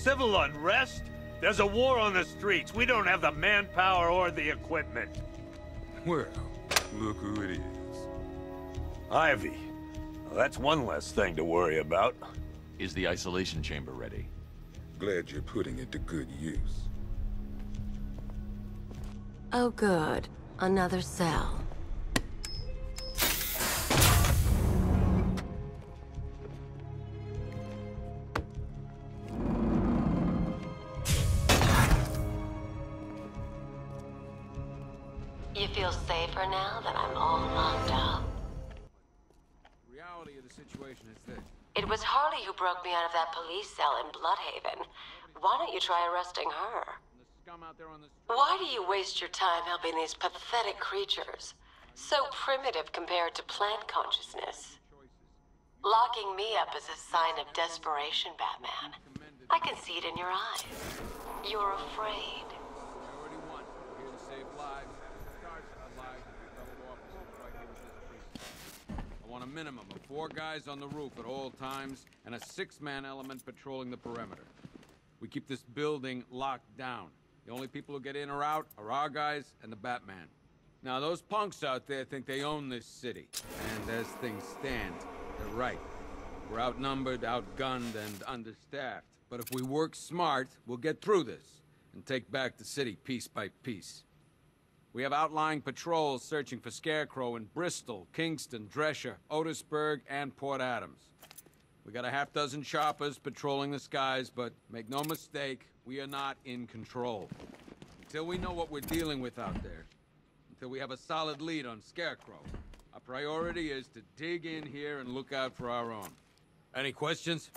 Civil unrest? There's a war on the streets. We don't have the manpower or the equipment. Well, look who it is. Ivy. Well, that's one less thing to worry about. Is the isolation chamber ready? Glad you're putting it to good use. Oh, good. Another cell. You feel safer now that I'm all locked up? The reality of the situation is this. It was Harley who broke me out of that police cell in Bloodhaven. Why don't you try arresting her? Why do you waste your time helping these pathetic creatures? So primitive compared to plant consciousness. Locking me up is a sign of desperation, Batman. I can see it in your eyes. You're afraid. Priority one. We're here to save lives. Starts with the lives of your fellow officers right here with this precinct. I want a minimum of 4 guys on the roof at all times and a 6-man element patrolling the perimeter. We keep this building locked down. The only people who get in or out are our guys and the Batman. Now, those punks out there think they own this city. And as things stand, they're right. We're outnumbered, outgunned, and understaffed. But if we work smart, we'll get through this and take back the city piece by piece. We have outlying patrols searching for Scarecrow in Bristol, Kingston, Drescher, Otisburg, and Port Adams. We got a half-dozen choppers patrolling the skies, but make no mistake, we are not in control. Until we know what we're dealing with out there, until we have a solid lead on Scarecrow, our priority is to dig in here and look out for our own. Any questions?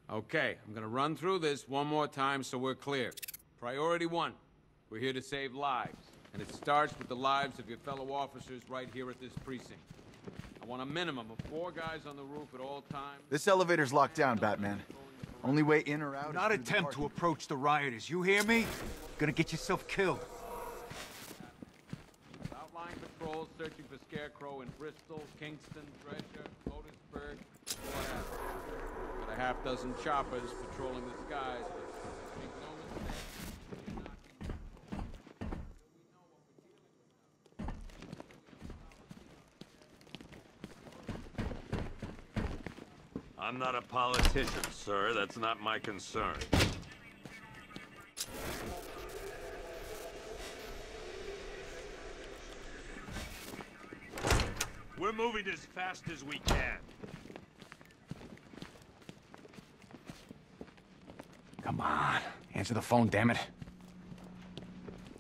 Okay, I'm gonna run through this one more time so we're clear. Priority 1, we're here to save lives, and it starts with the lives of your fellow officers right here at this precinct. I want a minimum of 4 guys on the roof at all times. This elevator's locked down, Batman. Only way in or out. Do not attempt to approach the rioters, you hear me? Gonna get yourself killed. Outlying patrols searching for Scarecrow in Bristol, Kingston, Drescher, Otisburg, Port Adams. Got a half-dozen choppers patrolling the skies, but make no mistake. I'm not a politician, sir. That's not my concern. We're moving as fast as we can. Come on, answer the phone, damn it.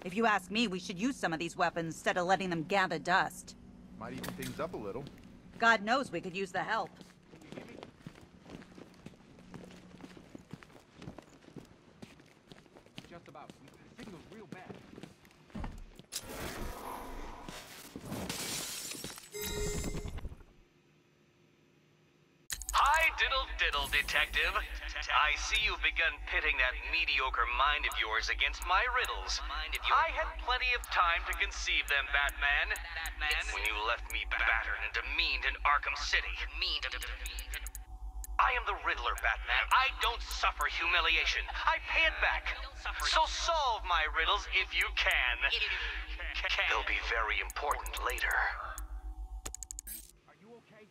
If you ask me, we should use some of these weapons instead of letting them gather dust. Might even things up a little. God knows we could use the help. Just about. The signal's real bad. Hi, diddle, detective. I see you've begun pitting that mediocre mind of yours against my riddles. I had plenty of time to conceive them, Batman. When you left me battered and demeaned in Arkham City. I am the Riddler, Batman. I don't suffer humiliation. I pay it back. So solve my riddles if you can. They'll be very important later. Are you okay?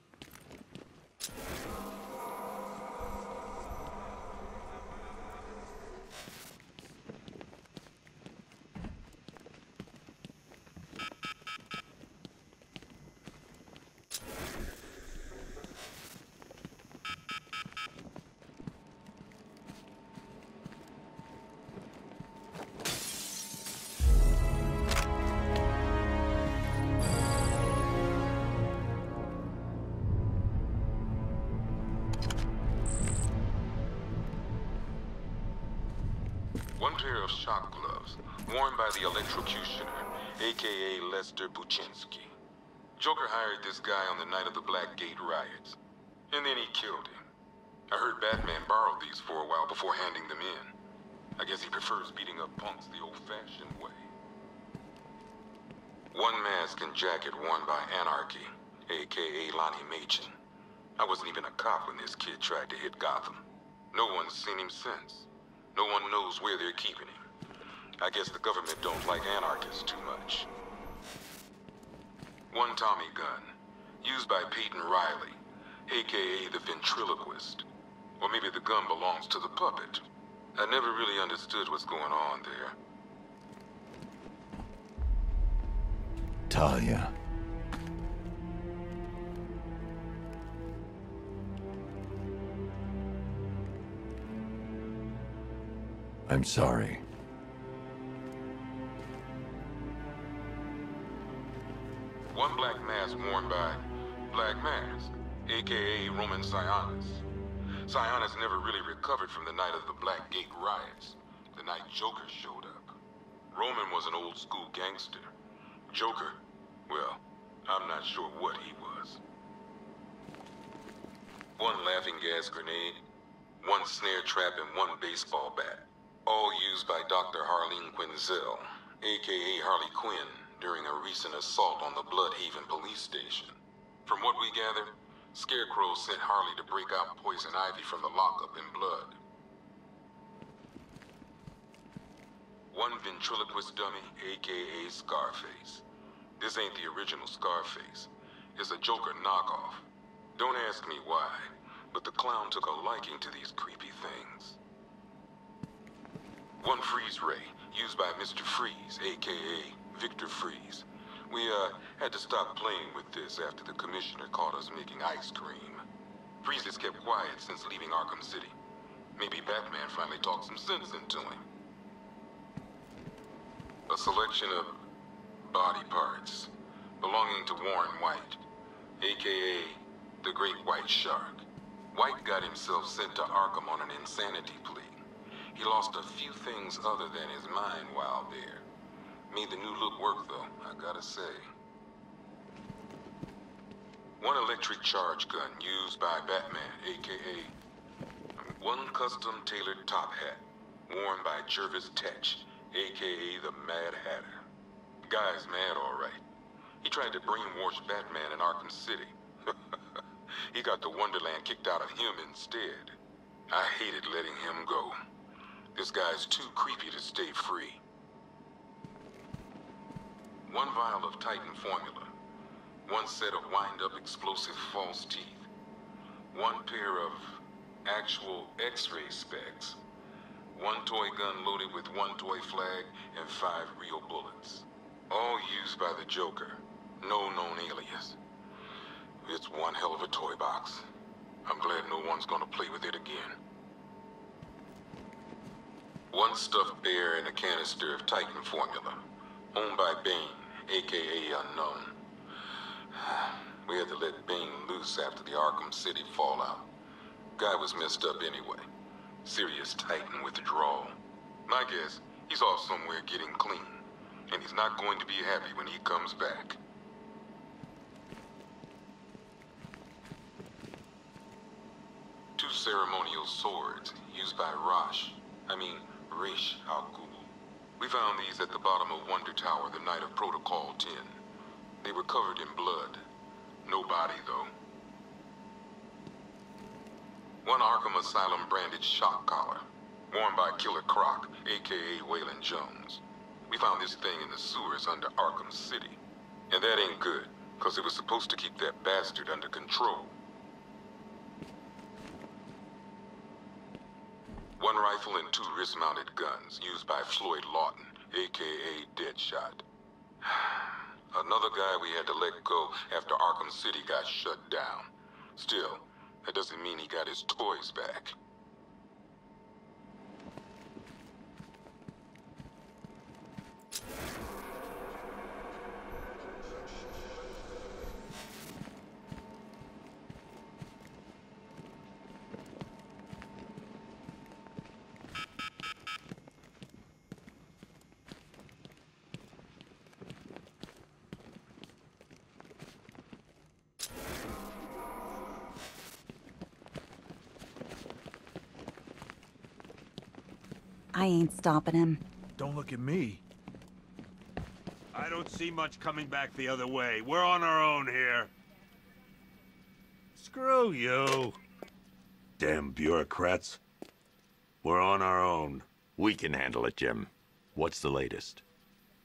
One pair of shock gloves, worn by the electrocutioner, a.k.a. Lester Buczynski. Joker hired this guy on the night of the Blackgate riots, and then he killed him. I heard Batman borrowed these for a while before handing them in. I guess he prefers beating up punks the old-fashioned way. One mask and jacket worn by Anarchy, a.k.a. Lonnie Machin. I wasn't even a cop when this kid tried to hit Gotham. No one's seen him since. No one knows where they're keeping him. I guess the government don't like anarchists too much. One Tommy gun, used by Peyton Riley, aka the ventriloquist. Or maybe the gun belongs to the puppet. I never really understood what's going on there. Talia. I'm sorry. One black mask worn by Black Mask, aka Roman Sionis. Sionis never really recovered from the night of the Black Gate riots, the night Joker showed up. Roman was an old school gangster. Joker, well, I'm not sure what he was. One laughing gas grenade, one snare trap, and one baseball bat. All used by Dr. Harleen Quinzel, aka Harley Quinn, during a recent assault on the Bloodhaven police station. From what we gather, Scarecrow sent Harley to break out Poison Ivy from the lockup in blood. One ventriloquist dummy, aka Scarface. This ain't the original Scarface. It's a Joker knockoff. Don't ask me why, but the clown took a liking to these creepy things. One freeze ray, used by Mr. Freeze, aka Victor Freeze. We, had to stop playing with this after the commissioner caught us making ice cream. Freeze has kept quiet since leaving Arkham City. Maybe Batman finally talked some sense into him. A selection of body parts belonging to Warren White, aka the Great White Shark. White got himself sent to Arkham on an insanity plea. He lost a few things other than his mind while there. Made the new look work, though, I gotta say. One electric charge gun used by Batman, aka one custom tailored top hat worn by Jervis Tetch, aka the Mad Hatter. Guy's mad, all right. He tried to brainwash Batman in Arkham City. He got the Wonderland kicked out of him instead. I hated letting him go. This guy's too creepy to stay free. One vial of Titan formula. One set of wind-up explosive false teeth. One pair of actual X-ray specs. One toy gun loaded with one toy flag and 5 real bullets. All used by the Joker. No known alias. It's one hell of a toy box. I'm glad no one's gonna play with it again. One stuffed bear and a canister of Titan formula. Owned by Bane, aka Unknown. We had to let Bane loose after the Arkham City fallout. Guy was messed up anyway. Serious Titan withdrawal. My guess, he's off somewhere getting clean. And he's not going to be happy when he comes back. Two ceremonial swords used by Ra's al Ghul. We found these at the bottom of Wonder Tower the night of Protocol 10. They were covered in blood. No body, though. One Arkham Asylum branded shock collar, worn by Killer Croc, aka Waylon Jones. We found this thing in the sewers under Arkham City. And that ain't good, because it was supposed to keep that bastard under control. One rifle and 2 wrist-mounted guns used by Floyd Lawton, aka Deadshot. Another guy we had to let go after Arkham City got shut down. Still, that doesn't mean he got his toys back. I ain't stopping him. Don't look at me. I don't see much coming back the other way. We're on our own here. Screw you. Damn bureaucrats. We're on our own. We can handle it, Jim. What's the latest?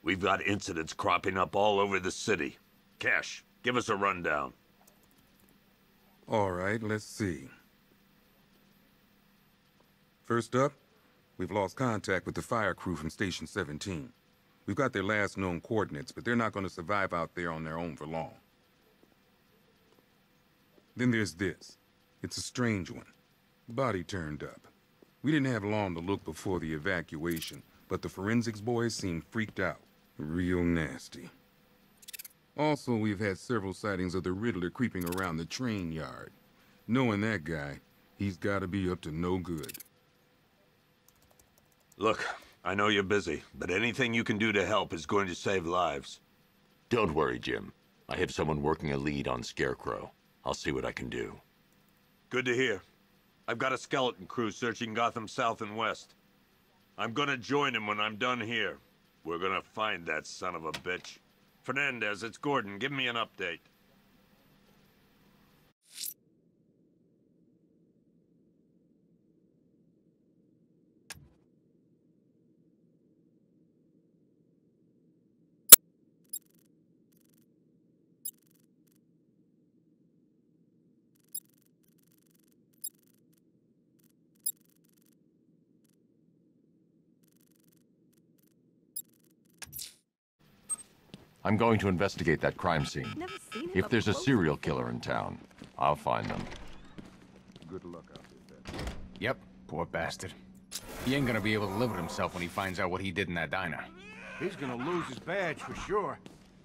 We've got incidents cropping up all over the city. Cash, give us a rundown. All right, let's see. First up, we've lost contact with the fire crew from Station 17. We've got their last known coordinates, but they're not going to survive out there on their own for long. Then there's this. It's a strange one. Body turned up. We didn't have long to look before the evacuation, but the forensics boys seemed freaked out. Real nasty. Also, we've had several sightings of the Riddler creeping around the train yard. Knowing that guy, he's gotta be up to no good. Look, I know you're busy, but anything you can do to help is going to save lives. Don't worry, Jim. I have someone working a lead on Scarecrow. I'll see what I can do. Good to hear. I've got a skeleton crew searching Gotham South and West. I'm gonna join him when I'm done here. We're gonna find that son of a bitch. Fernandez, it's Gordon. Give me an update. I'm going to investigate that crime scene. If there's a serial killer in town, I'll find them. Good luck out there, Ben. Yep, poor bastard. He ain't gonna be able to live with himself when he finds out what he did in that diner. He's gonna lose his badge for sure.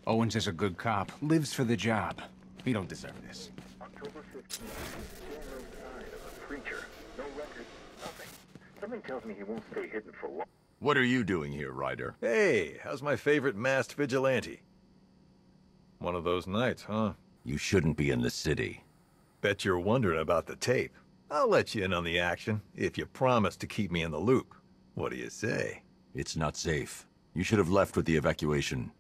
Owens is a good cop, lives for the job. He don't deserve this. October 15th, still no sign of the preacher. No records, nothing. Something tells me he won't stay hidden for long. What are you doing here, Ryder? Hey, how's my favorite masked vigilante? One of those nights, huh? You shouldn't be in the city. Bet you're wondering about the tape. I'll let you in on the action, if you promise to keep me in the loop. What do you say? It's not safe. You should have left with the evacuation.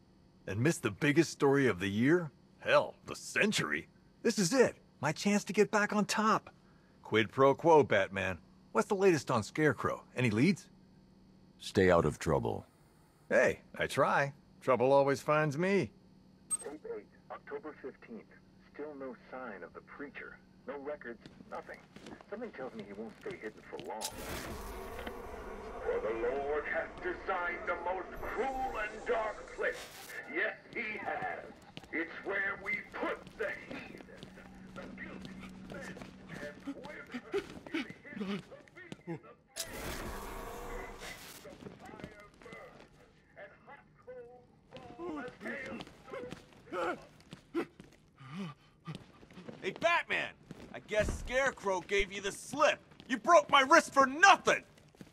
And missed the biggest story of the year? Hell, the century. This is it. My chance to get back on top. Quid pro quo, Batman. What's the latest on Scarecrow? Any leads? Stay out of trouble. Hey, I try. Trouble always finds me. Tape 8, October 15th. Still no sign of the preacher. No records, nothing. Something tells me he won't stay hidden for long. For the Lord hath designed the most cruel and dark place. Yes, he has. It's where we put the heathen, the guilty men and women in his dominion of pain. The fire burn, and hot coals fall as hail. Hey, Batman! I guess Scarecrow gave you the slip. You broke my wrist for nothing!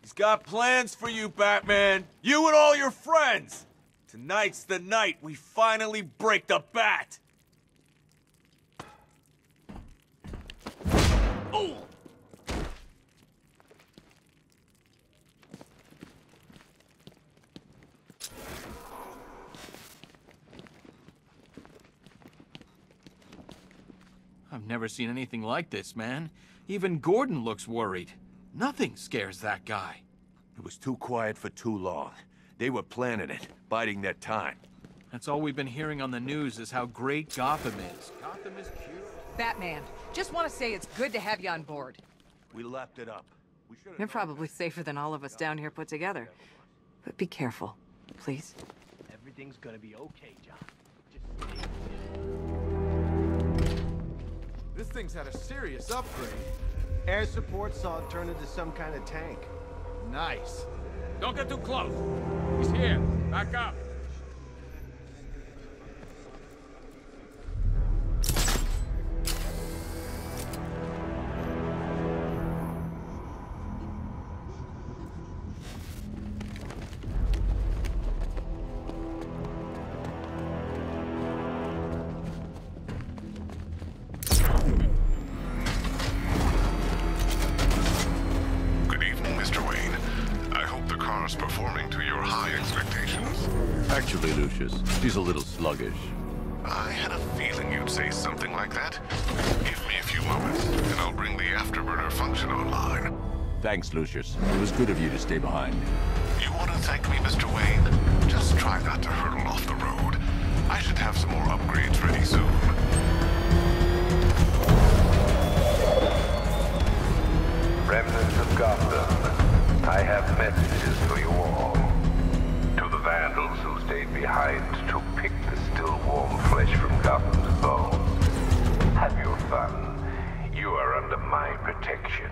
He's got plans for you, Batman. You and all your friends. Tonight's the night we finally break the bat. Oh! I've never seen anything like this, man. Even Gordon looks worried. Nothing scares that guy. It was too quiet for too long. They were planning it, biding their time. That's all we've been hearing on the news is how great Gotham is. Gotham is cute. Batman, just want to say it's good to have you on board. We lapped it up. You're probably safer than all of us down here put together. But be careful, please. Everything's gonna be okay, John. This thing's had a serious upgrade. Air support saw it turn into some kind of tank. Nice. Don't get too close. He's here. Back up. Performing to your high expectations. Actually, Lucius, she's a little sluggish. I had a feeling you'd say something like that. Give me a few Lois, and I'll bring the afterburner function online. Thanks, Lucius. It was good of you to stay behind. You want to thank me, Mr. Wayne? Just try not to hurtle off the road. I should have some more upgrades ready soon. Remnants of Gotham, I have messages for you all. To the vandals who stayed behind to pick the still warm flesh from Gotham's bones. Have your fun. You are under my protection.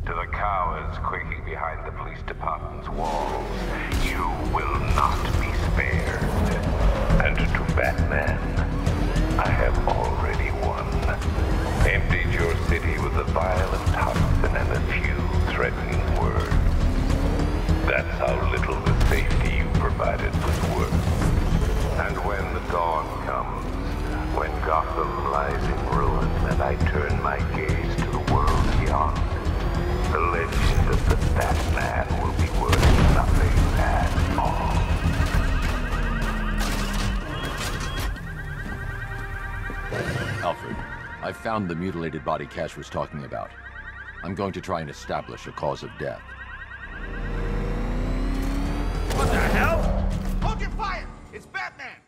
To the cowards quaking behind the police department's walls, you will not be spared. And to Batman, I have already won. Emptied your city with a violent toxin and a few threatening words. That's how little the safety you provided was worth. And when the dawn comes, when Gotham lies in ruin and I turn my gaze to the world beyond, the legend of the Batman will be worth nothing at all. Alfred, I found the mutilated body Cash was talking about. I'm going to try and establish a cause of death. What the hell? Hold your fire! It's Batman!